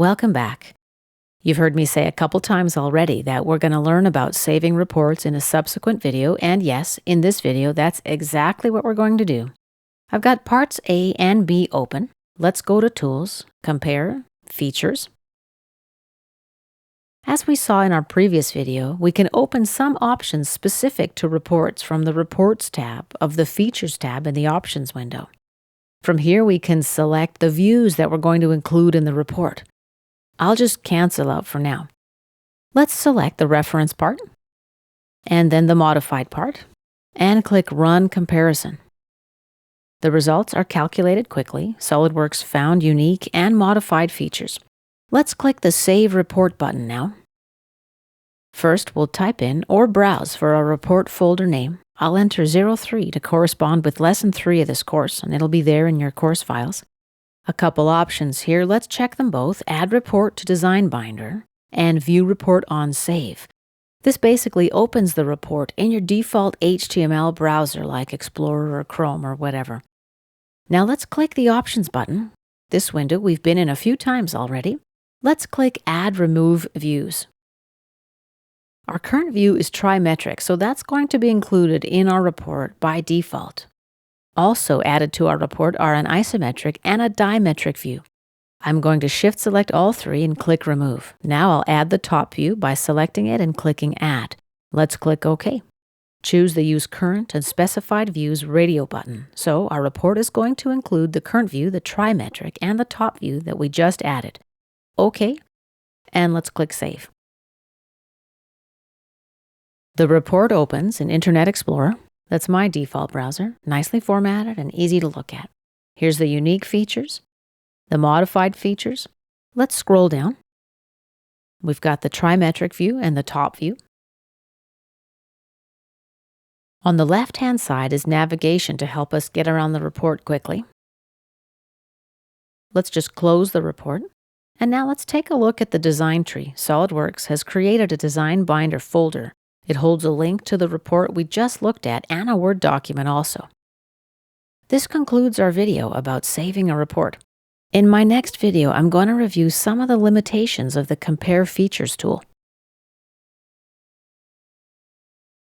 Welcome back. You've heard me say a couple times already that we're going to learn about saving reports in a subsequent video, and yes, in this video, that's exactly what we're going to do. I've got parts A and B open. Let's go to Tools, Compare, Features. As we saw in our previous video, we can open some options specific to reports from the Reports tab of the Features tab in the Options window. From here, we can select the views that we're going to include in the report. I'll just cancel out for now. Let's select the reference part, and then the modified part, and click Run Comparison. The results are calculated quickly. SOLIDWORKS found unique and modified features. Let's click the Save Report button now. First, we'll type in or browse for our report folder name. I'll enter 03 to correspond with Lesson 3 of this course, and it'll be there in your course files. A couple options here. Let's check them both. Add Report to Design Binder and View Report on Save. This basically opens the report in your default HTML browser like Explorer or Chrome or whatever. Now let's click the Options button. This window we've been in a few times already. Let's click Add Remove Views. Our current view is trimetric, so that's going to be included in our report by default. Also added to our report are an isometric and a dimetric view. I'm going to Shift select all three and click Remove. Now I'll add the top view by selecting it and clicking Add. Let's click OK. Choose the Use Current and Specified Views radio button. So our report is going to include the current view, the trimetric, and the top view that we just added. OK, and let's click Save. The report opens in Internet Explorer. That's my default browser, nicely formatted and easy to look at. Here's the unique features, the modified features. Let's scroll down. We've got the trimetric view and the top view. On the left-hand side is navigation to help us get around the report quickly. Let's just close the report. And now let's take a look at the design tree. SOLIDWORKS has created a design binder folder. It holds a link to the report we just looked at and a Word document also. This concludes our video about saving a report. In my next video, I'm going to review some of the limitations of the Compare Features tool.